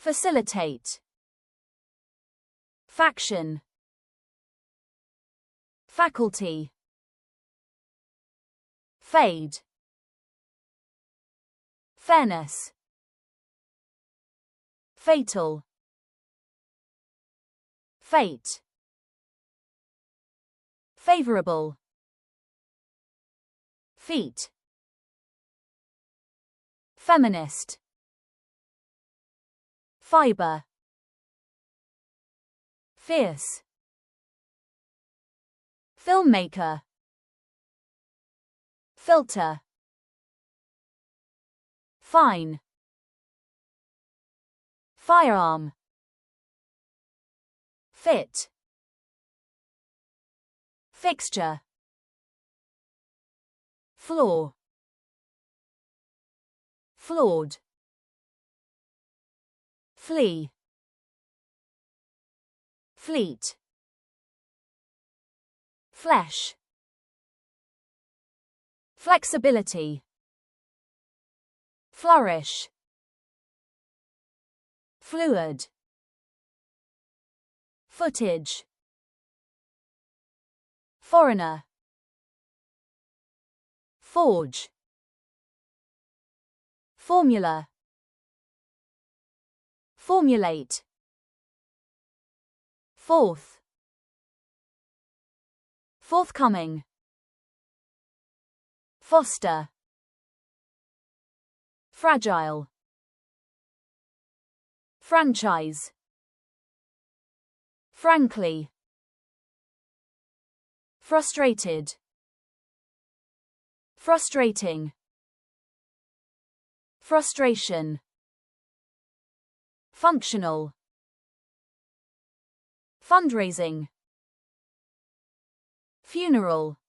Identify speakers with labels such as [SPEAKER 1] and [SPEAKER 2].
[SPEAKER 1] Facilitate. Faction. Faculty. Fade. Fairness. Fatal. Fate. Favorable. Feet. Feminist. Fiber. Fierce. Filmmaker. Filter. Fine. Firearm. Fit. Fixture. Flaw. Flawed. Flee. Fleet. Flesh. Flexibility. Flourish. Fluid. Footage. Foreigner. Forge. Formula. Formulate. Fourth. Forthcoming. Foster. Fragile. Franchise. Frankly. Frustrated. Frustrating. Frustration. Functional. Fundraising. Funeral.